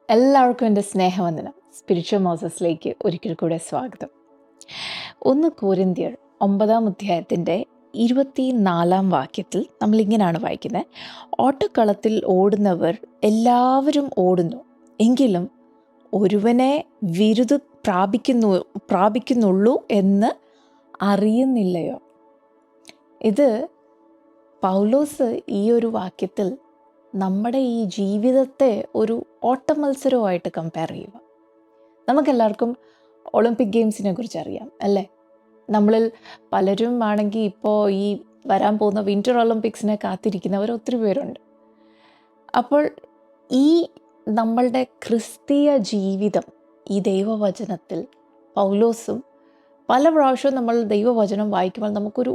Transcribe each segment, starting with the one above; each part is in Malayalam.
എല്ലാവർക്കും എൻ്റെ സ്നേഹവന്ദനം. സ്പിരിച്വൽ മോസസിലേക്ക് ഒരിക്കൽ കൂടെ സ്വാഗതം. 1 കൊരിന്ത്യർ 9-ാം അധ്യായത്തിൻ്റെ 24-ാം വാക്യത്തിൽ നമ്മളിങ്ങനെയാണ് വായിക്കുന്നത്: ഓട്ടക്കളത്തിൽ ഓടുന്നവർ എല്ലാവരും ഓടുന്നു, എങ്കിലും ഒരുവനെ വിരുദ് പ്രാപിക്കുന്നുള്ളൂ എന്ന് അറിയുന്നില്ലയോ? ഇത് പൗലോസ് ഈ ഒരു വാക്യത്തിൽ നമ്മുടെ ഈ ജീവിതത്തെ ഒരു ഓട്ടമത്സരവുമായിട്ട് കമ്പയർ ചെയ്യുക. നമുക്കെല്ലാവർക്കും ഒളിമ്പിക് ഗെയിംസിനെ കുറിച്ച് അറിയാം അല്ലേ? നമ്മളിൽ പലരും ആണെങ്കിൽ ഇപ്പോൾ ഈ വരാൻ പോകുന്ന വിൻ്റർ ഒളിമ്പിക്സിനെ കാത്തിരിക്കുന്നവർ ഒത്തിരി പേരുണ്ട്. അപ്പോൾ ഈ നമ്മളുടെ ക്രിസ്തീയ ജീവിതം, ഈ ദൈവവചനത്തിൽ പൗലോസും പല പ്രാവശ്യവും നമ്മൾ ദൈവവചനം വായിക്കുമ്പോൾ നമുക്കൊരു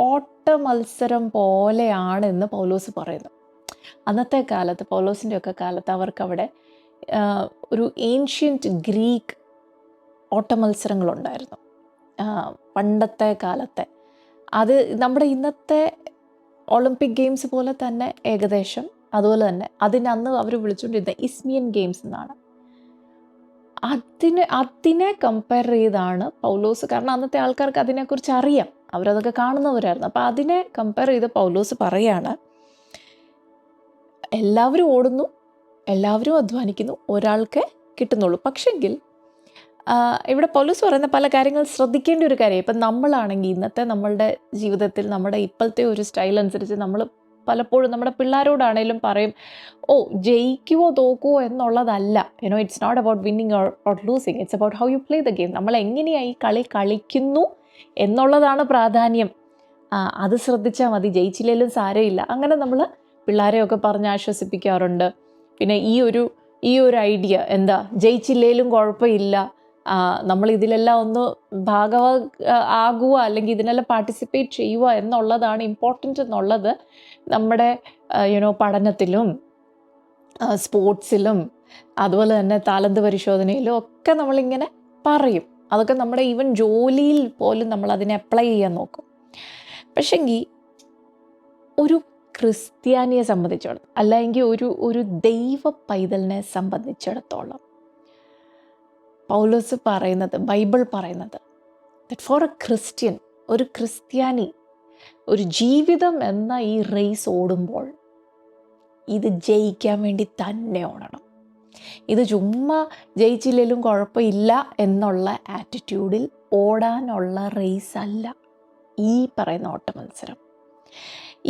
ഓട്ട മത്സരം പോലെയാണെന്ന് പൗലോസ് പറയുന്നു. അന്നത്തെ കാലത്ത്, പൗലോസിൻ്റെയൊക്കെ കാലത്ത്, അവർക്കവിടെ ഒരു ഏൻഷ്യൻറ്റ് ഗ്രീക്ക് ഓട്ടമത്സരങ്ങളുണ്ടായിരുന്നു. പണ്ടത്തെ കാലത്തെ അത് നമ്മുടെ ഇന്നത്തെ ഒളിമ്പിക് ഗെയിംസ് പോലെ തന്നെ ഏകദേശം അതുപോലെ തന്നെ അതിനന്ന് അവർ വിളിച്ചുകൊണ്ടിരുന്ന ഇസ്മിയൻ ഗെയിംസ് എന്നാണ്. അതിനെ കമ്പയർ ചെയ്താണ് പൗലോസ്, കാരണം അന്നത്തെ ആൾക്കാർക്ക് അതിനെക്കുറിച്ച് അറിയാം, അവരതൊക്കെ കാണുന്നവരായിരുന്നു. അപ്പോൾ അതിനെ കമ്പയർ ചെയ്ത് പൗലോസ് പറയാണ്, എല്ലാവരും ഓടുന്നു, എല്ലാവരും അധ്വാനിക്കുന്നു, ഒരാൾക്ക് കിട്ടുന്നുള്ളൂ. പക്ഷെങ്കിൽ ഇവിടെ പൗലോസ് പറയുന്ന പല കാര്യങ്ങൾ ശ്രദ്ധിക്കേണ്ട ഒരു കാര്യം. ഇപ്പം നമ്മളാണെങ്കിൽ ഇന്നത്തെ നമ്മളുടെ ജീവിതത്തിൽ നമ്മുടെ ഇപ്പോഴത്തെ ഒരു സ്റ്റൈൽ അനുസരിച്ച് നമ്മൾ പലപ്പോഴും നമ്മുടെ പിള്ളേരോടാണേലും പറയും, ജയിക്കുവോ തോക്കുവോ എന്നുള്ളതല്ല, it's not about winning or losing, it's about how you play the game. നമ്മൾ എങ്ങനെയാണ് ഈ കളി കളിക്കുന്നു എന്നുള്ളതാണ് പ്രാധാന്യം. അത് ശ്രദ്ധിച്ചാൽ മതി, ജയിച്ചില്ലെങ്കിലും സാരമില്ല. അങ്ങനെ നമ്മൾ പിള്ളേരെയൊക്കെ പറഞ്ഞ് ആശ്വസിപ്പിക്കാറുണ്ട്. പിന്നെ ഈ ഒരു ഐഡിയ എന്താ, ജയിച്ചില്ലേലും കുഴപ്പമില്ല, നമ്മൾ ഇതിലെല്ലാം ഒന്ന് ആകുക അല്ലെങ്കിൽ ഇതിനെല്ലാം പാർട്ടിസിപ്പേറ്റ് ചെയ്യുക എന്നുള്ളതാണ് ഇമ്പോർട്ടൻ്റ് എന്നുള്ളത് നമ്മുടെ പഠനത്തിലും സ്പോർട്സിലും അതുപോലെ തന്നെ താലന്ത് പരിശോധനയിലും ഒക്കെ നമ്മളിങ്ങനെ പറയും. അതൊക്കെ നമ്മുടെ ഈവൻ ജോലിയിൽ പോലും നമ്മൾ അതിനെ അപ്ലൈ ചെയ്യാൻ നോക്കും. പക്ഷെങ്കിൽ ഒരു ക്രിസ്ത്യാനിയെ സംബന്ധിച്ചിടത്തോളം, അല്ലെങ്കിൽ ഒരു ദൈവ പൈതലിനെ സംബന്ധിച്ചിടത്തോളം പൗലോസ് പറയുന്നത്, ബൈബിൾ പറയുന്നത്, ദാറ്റ് ഫോർ എ ക്രിസ്ത്യൻ, ഒരു ക്രിസ്ത്യാനി ഒരു ജീവിതം എന്ന ഈ റേസ് ഓടുമ്പോൾ ഇത് ജയിക്കാൻ വേണ്ടി തന്നെ ഓടണം. ഇത് ചുമ്മാ ജയിച്ചില്ലെങ്കിലും കുഴപ്പമില്ല എന്നുള്ള ആറ്റിറ്റ്യൂഡിൽ ഓടാനുള്ള റേസ് അല്ല ഈ പറയുന്ന ഓട്ടമത്സരം.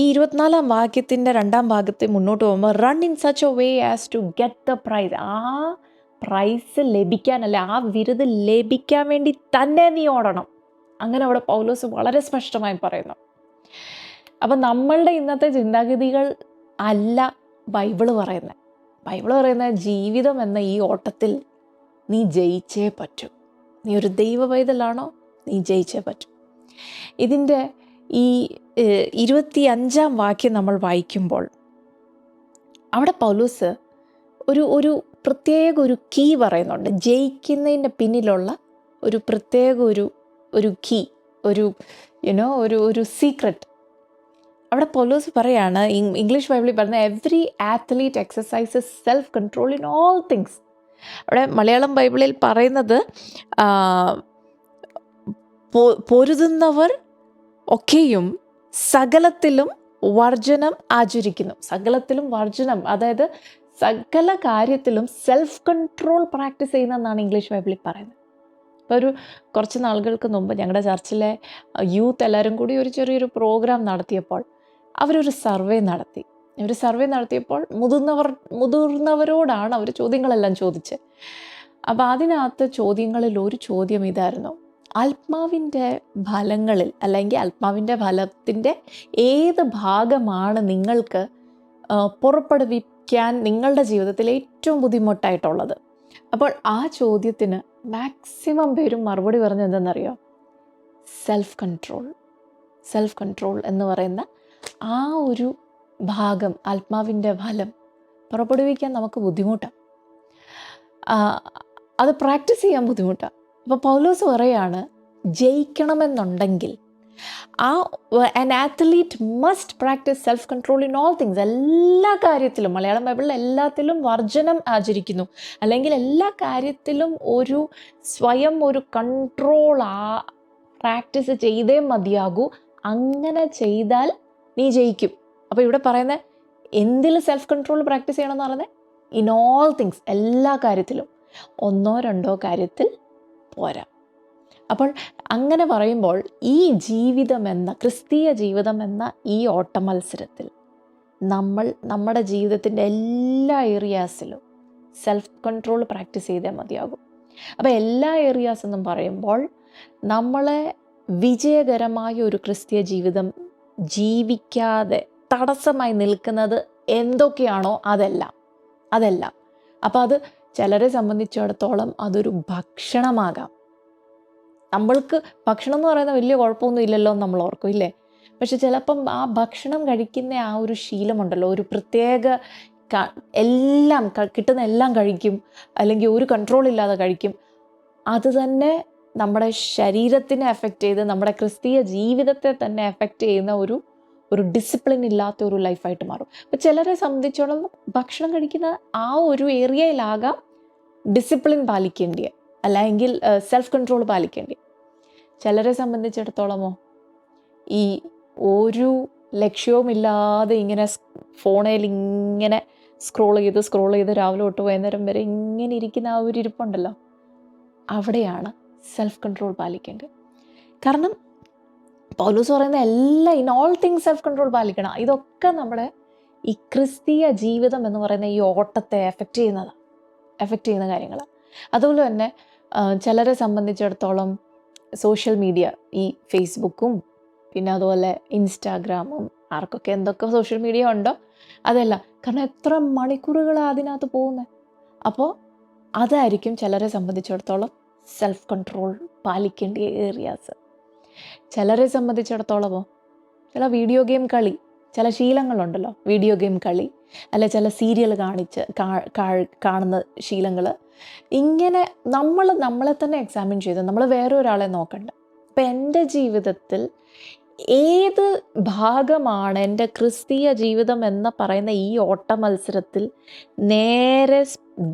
ഈ 24-ാം വാക്യത്തിൻ്റെ 2-ാം ഭാഗത്ത് മുന്നോട്ട് പോകുമ്പോൾ, run in such a way as to get the prize, ആ പ്രൈസ് ലഭിക്കാനല്ല, ആ വിരുദ് ലഭിക്കാൻ വേണ്ടി തന്നെ നീ ഓടണം. അങ്ങനെ അവിടെ പൗലോസ് വളരെ സ്പഷ്ടമായി പറയുന്നു. അപ്പം നമ്മളുടെ ഇന്നത്തെ ചിന്താഗതികൾ അല്ല ബൈബിള് പറയുന്നത്. ബൈബിള് പറയുന്ന ജീവിതം എന്ന ഈ ഓട്ടത്തിൽ നീ ജയിച്ചേ പറ്റൂ. നീ ഒരു ദൈവ പൈതലാണോ, നീ ജയിച്ചേ പറ്റൂ. ഇതിൻ്റെ ഈ 25-ാം വാക്യം നമ്മൾ വായിക്കുമ്പോൾ അവിടെ പൗലോസ് ഒരു പ്രത്യേക ഒരു കീ പറയുന്നുണ്ട്. ജയിക്കുന്നതിൻ്റെ പിന്നിലുള്ള ഒരു പ്രത്യേക ഒരു കീ, ഒരു സീക്രട്ട് അവിടെ പൗലോസ് പറയാണ്. ഇംഗ്ലീഷ് ബൈബിളിൽ പറഞ്ഞ every athlete exercises self control in all things. അവിടെ മലയാളം ബൈബിളിൽ പറയുന്നത് പൊരുതുന്നവർ ഒക്കെയും സകലത്തിലും വർജനം ആചരിക്കുന്നു. സകലത്തിലും വർജനം, അതായത് സകല കാര്യത്തിലും സെൽഫ് കൺട്രോൾ പ്രാക്ടീസ് ചെയ്യുന്നതെന്നാണ് ഇംഗ്ലീഷ് ബൈബിളിൽ പറയുന്നത്. ഇപ്പോൾ കുറച്ച് നാളുകൾക്ക് മുമ്പ് ഞങ്ങളുടെ ചർച്ചിലെ യൂത്ത് എല്ലാവരും കൂടി ഒരു ചെറിയൊരു പ്രോഗ്രാം നടത്തിയപ്പോൾ അവരൊരു സർവേ നടത്തിയപ്പോൾ മുതിർന്നവരോടാണ് അവർ ചോദ്യങ്ങളെല്ലാം ചോദിച്ചത്. അപ്പോൾ അതിനകത്ത് ചോദ്യങ്ങളിൽ ഒരു ചോദ്യം ഇതായിരുന്നു: ആത്മാവിൻ്റെ ഫലങ്ങളിൽ, അല്ലെങ്കിൽ ആത്മാവിൻ്റെ ഫലത്തിൻ്റെ ഏത് ഭാഗമാണ് നിങ്ങൾക്ക് പുറപ്പെടുവിക്കാൻ നിങ്ങളുടെ ജീവിതത്തിൽ ഏറ്റവും ബുദ്ധിമുട്ടായിട്ടുള്ളത്? അപ്പോൾ ആ ചോദ്യത്തിന് മാക്സിമം പേരും മറുപടി പറഞ്ഞത് എന്തെന്നറിയോ? സെൽഫ് കൺട്രോൾ എന്ന് പറയുന്ന ആ ഒരു ഭാഗം, ആത്മാവിൻ്റെ ഫലം പുറപ്പെടുവിക്കാൻ നമുക്ക് ബുദ്ധിമുട്ടാണ്, അത് പ്രാക്ടീസ് ചെയ്യാൻ ബുദ്ധിമുട്ടാണ്. അപ്പോൾ പൗലോസ് പറയാണ്, ജയിക്കണമെന്നുണ്ടെങ്കിൽ an athlete must practise self control in all things. എല്ലാ കാര്യത്തിലും മലയാളം ബൈബിളിൽ എല്ലാത്തിലും വർജനം ആചരിക്കുന്നു, അല്ലെങ്കിൽ എല്ലാ കാര്യത്തിലും സ്വയം ഒരു കൺട്രോൾ പ്രാക്ടീസ് ചെയ്തേ മതിയാകൂ. അങ്ങനെ ചെയ്താൽ നീ ജയിക്കും. അപ്പോൾ ഇവിടെ പറയുന്നത് എന്തിൽ സെൽഫ് കൺട്രോൾ പ്രാക്ടീസ് ചെയ്യണമെന്ന് പറയുന്നത്? ഇൻ ഓൾ തിങ്സ്, എല്ലാ കാര്യത്തിലും. 1-2 കാര്യത്തിൽ പോരാ. അപ്പോൾ അങ്ങനെ പറയുമ്പോൾ ഈ ക്രിസ്തീയ ജീവിതം എന്ന ഈ ഓട്ടമത്സരത്തിൽ നമ്മുടെ ജീവിതത്തിൻ്റെ എല്ലാ ഏരിയാസിലും സെൽഫ് കൺട്രോൾ പ്രാക്ടീസ് ചെയ്തേ മതിയാകും. അപ്പോൾ എല്ലാ ഏരിയാസ് എന്നും പറയുമ്പോൾ നമ്മളെ വിജയകരമായ ഒരു ക്രിസ്തീയ ജീവിതം ജീവിക്കാതെ തടസ്സമായി നിൽക്കുന്നത് എന്തൊക്കെയാണോ അതെല്ലാം. അപ്പോൾ അത് ചിലരെ സംബന്ധിച്ചിടത്തോളം അതൊരു ഭക്ഷണമാകാം. നമ്മൾക്ക് ഭക്ഷണം എന്ന് പറയുന്നത് വലിയ കുഴപ്പമൊന്നും ഇല്ലല്ലോ എന്ന് നമ്മൾ ഓർക്കും, ഇല്ലേ? പക്ഷെ ചിലപ്പം ആ ഭക്ഷണം കഴിക്കുന്ന ആ ഒരു ശീലമുണ്ടല്ലോ, ഒരു പ്രത്യേക എല്ലാം കിട്ടുന്ന എല്ലാം കഴിക്കും, അല്ലെങ്കിൽ ഒരു കൺട്രോൾ ഇല്ലാതെ കഴിക്കും. അത് തന്നെ നമ്മുടെ ശരീരത്തിനെ എഫക്റ്റ് ചെയ്ത് നമ്മുടെ ക്രിസ്തീയ ജീവിതത്തെ തന്നെ എഫക്റ്റ് ചെയ്യുന്ന ഒരു ഡിസിപ്ലിൻ ഇല്ലാത്ത ഒരു ലൈഫായിട്ട് മാറും. അപ്പോൾ ചിലരെ സംബന്ധിച്ചോളം ഭക്ഷണം കഴിക്കുന്ന ആ ഒരു ഏരിയയിലാകാം ഡിസിപ്ലിൻ പാലിക്കേണ്ടിയ, അല്ലെങ്കിൽ സെൽഫ് കൺട്രോൾ പാലിക്കേണ്ടി. ചിലരെ സംബന്ധിച്ചിടത്തോളമോ ഈ ഒരു ലക്ഷ്യവുമില്ലാതെ ഇങ്ങനെ ഫോണിൽ ഇങ്ങനെ സ്ക്രോൾ ചെയ്ത് രാവിലെ തൊട്ട് വൈകുന്നേരം വരെ ഇങ്ങനെ ഇരിക്കുന്ന ആ ഒരു ഇരിപ്പുണ്ടല്ലോ, അവിടെയാണ് സെൽഫ് കൺട്രോൾ പാലിക്കേണ്ടത്. കാരണം പൗലോസ് പറയുന്ന എല്ലാം in all things self control പാലിക്കണം. ഇതൊക്കെ നമ്മുടെ ഈ ക്രിസ്തീയ ജീവിതം എന്ന് പറയുന്ന ഈ ഓട്ടത്തെ എഫക്റ്റ് ചെയ്യുന്ന കാര്യങ്ങളാണ്. അതുപോലെ തന്നെ ചിലരെ സംബന്ധിച്ചിടത്തോളം സോഷ്യൽ മീഡിയ, ഈ ഫേസ്ബുക്കും പിന്നെ അതുപോലെ ഇൻസ്റ്റാഗ്രാമും, ആർക്കൊക്കെ എന്തൊക്കെ സോഷ്യൽ മീഡിയ ഉണ്ടോ അതെല്ലാം. കാരണം എത്ര മണിക്കൂറുകളാണ് അതിനകത്ത് പോകുന്നത്. അപ്പോൾ അതായിരിക്കും ചിലരെ സംബന്ധിച്ചിടത്തോളം സെൽഫ് കൺട്രോൾ പാലിക്കേണ്ട ഏരിയാസ്. ചിലരെ സംബന്ധിച്ചിടത്തോളമോ ചില വീഡിയോ ഗെയിം കളി, ചില ശീലങ്ങളുണ്ടല്ലോ, വീഡിയോ ഗെയിം കളി, അല്ലെ ചില സീരിയൽ കാണുന്ന ശീലങ്ങൾ. ഇങ്ങനെ നമ്മളെ തന്നെ എക്സാമിൻ ചെയ്ത് നമ്മൾ വേറെ ഒരാളെ നോക്കണ്ട. അപ്പം എൻ്റെ ജീവിതത്തിൽ ഏത് ഭാഗമാണ് എൻ്റെ ക്രിസ്തീയ ജീവിതം എന്ന് പറയുന്ന ഈ ഓട്ട മത്സരത്തിൽ നേരെ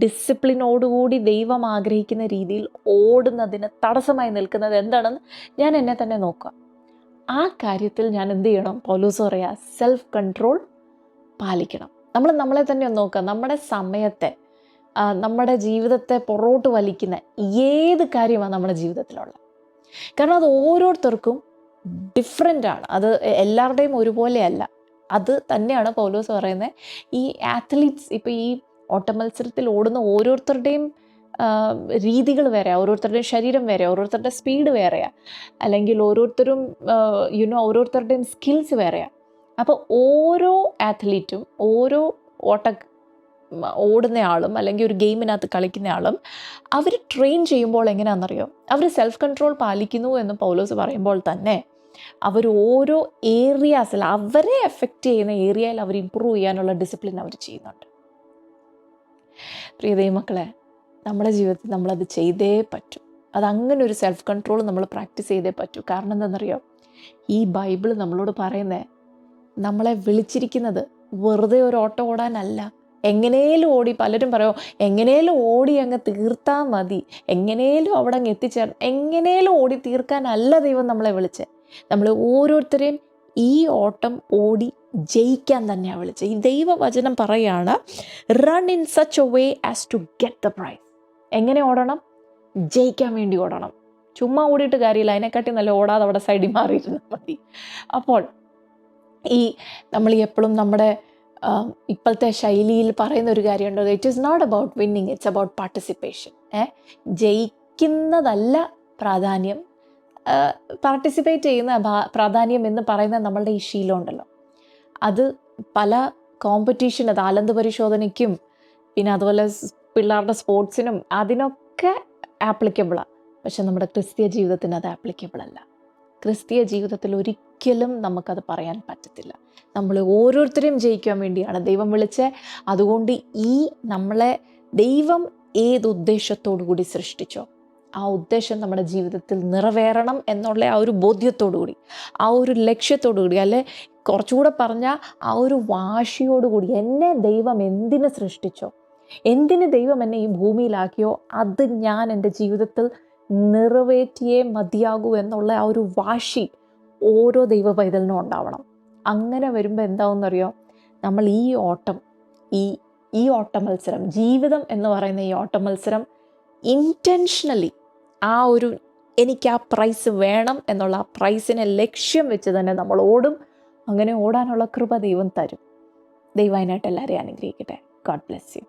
ഡിസിപ്ലിനോടുകൂടി ദൈവം ആഗ്രഹിക്കുന്ന രീതിയിൽ ഓടുന്നതിന് തടസ്സമായി നിൽക്കുന്നത് എന്താണെന്ന് ഞാൻ എന്നെ തന്നെ നോക്കുക. ആ കാര്യത്തിൽ ഞാൻ എന്ത് ചെയ്യണം? പൗലോസ് പറയാ, സെൽഫ് കൺട്രോൾ പാലിക്കണം. നമ്മളെ തന്നെ ഒന്ന് നോക്കുക. നമ്മുടെ സമയത്തെ, നമ്മുടെ ജീവിതത്തെ പുറകോട്ട് വലിക്കുന്ന ഏത് കാര്യമാണ് നമ്മുടെ ജീവിതത്തിലുള്ളത്? കാരണം അത് ഓരോരുത്തർക്കും ഡിഫറെൻ്റാണ്. അത് എല്ലാവരുടെയും ഒരുപോലെയല്ല. അത് തന്നെയാണ് പൗലോസ് പറയുന്നത്. ഈ ആത്ലീറ്റ്സ്, ഇപ്പോൾ ഈ ഓട്ടമത്സരത്തിൽ ഓടുന്ന ഓരോരുത്തരുടെയും രീതികൾ വേറെ, ഓരോരുത്തരുടെയും ശരീരം വേറെ, ഓരോരുത്തരുടെ സ്പീഡ് വേറെയാണ്, അല്ലെങ്കിൽ ഓരോരുത്തരും ഓരോരുത്തരുടെയും സ്കിൽസ് വേറെയാണ്. അപ്പോൾ ഓരോ ആത്ലീറ്റും, ഓരോ ഓടുന്ന ആളും അല്ലെങ്കിൽ ഒരു ഗെയിമിനകത്ത് കളിക്കുന്ന ആളും അവർ ട്രെയിൻ ചെയ്യുമ്പോൾ എങ്ങനെയാണെന്നറിയോ? അവർ സെൽഫ് കൺട്രോൾ പാലിക്കുന്നു എന്ന് പൗലോസ് പറയുമ്പോൾ തന്നെ അവർ ഓരോ ഏരിയാസിൽ, അവരെ എഫക്റ്റ് ചെയ്യുന്ന ഏരിയയിൽ അവർ ഇമ്പ്രൂവ് ചെയ്യാനുള്ള ഡിസിപ്ലിൻ അവർ ചെയ്യുന്നുണ്ട്. പ്രിയ ദൈവമക്കളെ, നമ്മുടെ ജീവിതത്തിൽ നമ്മളത് ചെയ്തേ പറ്റൂ. അതങ്ങനെ ഒരു സെൽഫ് കൺട്രോൾ നമ്മൾ പ്രാക്ടീസ് ചെയ്തേ പറ്റൂ. കാരണം എന്താണെന്നറിയോ? ഈ ബൈബിൾ നമ്മളോട് പറയുന്നത്, നമ്മളെ വിളിച്ചിരിക്കുന്നത് വെറുതെ ഒരു ഓട്ടം ഓടാനല്ല. എങ്ങനെയും ഓടി, പലരും പറയോ എങ്ങനെയും ഓടി അങ്ങ് തീർത്താൽ മതി, എങ്ങനെയും അവിടെ അങ്ങ് എത്തിച്ചേരണം, എങ്ങനെയും ഓടി തീർക്കാനല്ല ദൈവം നമ്മളെ വിളിച്ചത്. നമ്മൾ ഓരോരുത്തരെയും ഈ ഓട്ടം ഓടി ജയിക്കാൻ തന്നെയാണ് വിളിച്ചത്. ഈ ദൈവവചനം പറയാണ്, run in such a way as to get the prize. എങ്ങനെ ഓടണം? ജയിക്കാൻ വേണ്ടി ഓടണം. ചുമ്മാ ഓടിയിട്ട് കാര്യമില്ല, അതിനെക്കാട്ടി നല്ല ഓടാതെ അവിടെ സൈഡിൽ മാറിയിരുന്നാൽ മതി. അപ്പോൾ നമ്മൾ എപ്പോഴും നമ്മുടെ ഇപ്പോഴത്തെ ശൈലിയിൽ പറയുന്ന ഒരു കാര്യമുണ്ട്, it is not about winning, it's about participation. ജയിക്കുന്നതല്ല പ്രാധാന്യം, പാർട്ടിസിപ്പേറ്റ് ചെയ്യുന്ന പ്രാധാന്യം എന്ന് പറയുന്ന നമ്മളുടെ ഈ ശീലം ഉണ്ടല്ലോ, അത് പല കോമ്പറ്റീഷന്, താലന്ത് പരിശോധനയ്ക്കും പിന്നെ അതുപോലെ പിള്ളേരുടെ സ്പോർട്സിനും അതിനൊക്കെ ആപ്ലിക്കബിളാണ്. പക്ഷെ നമ്മുടെ ക്രിസ്തീയ ജീവിതത്തിന് അത് ആപ്ലിക്കബിൾ അല്ല. ക്രിസ്തീയ ജീവിതത്തിൽ ഒരിക്കലും നമുക്കത് പറയാൻ പറ്റത്തില്ല. നമ്മൾ ഓരോരുത്തരെയും ജയിക്കാൻ വേണ്ടിയാണ് ദൈവം വിളിച്ചത്. അതുകൊണ്ട് നമ്മളെ ദൈവം ഏത് ഉദ്ദേശത്തോടു കൂടി സൃഷ്ടിച്ചോ ആ ഉദ്ദേശം നമ്മുടെ ജീവിതത്തിൽ നിറവേറണം എന്നുള്ള ആ ഒരു ബോധ്യത്തോടുകൂടി, ആ ഒരു ലക്ഷ്യത്തോടുകൂടി, അല്ലെ കുറച്ചുകൂടെ പറഞ്ഞാൽ ആ ഒരു വാശിയോടുകൂടി, എന്നെ ദൈവം എന്തിന് സൃഷ്ടിച്ചോ, എന്തിന് ദൈവം എന്നെ ഈ ഭൂമിയിലാക്കിയോ അത് ഞാൻ എൻ്റെ ജീവിതത്തിൽ നിറവേറ്റിയേ മതിയാകൂ എന്നുള്ള ആ ഒരു വാശി ഓരോ ദൈവ പൈതലിനും ഉണ്ടാവണം. അങ്ങനെ വരുമ്പോൾ എന്താവുമെന്നറിയോ, നമ്മൾ ഈ ഓട്ടം, ഈ ഓട്ട മത്സരം, ജീവിതം എന്ന് പറയുന്ന ഈ ഓട്ട മത്സരം ഇൻറ്റൻഷനലി ആ ഒരു എനിക്ക് ആ പ്രൈസ് വേണം എന്നുള്ള ആ പ്രൈസിനെ ലക്ഷ്യം വെച്ച് തന്നെ നമ്മൾ ഓടും. അങ്ങനെ ഓടാനുള്ള കൃപ ദൈവം തരും. ദൈവം അതിനായിട്ട് എല്ലാവരെയും അനുഗ്രഹിക്കട്ടെ. God bless you.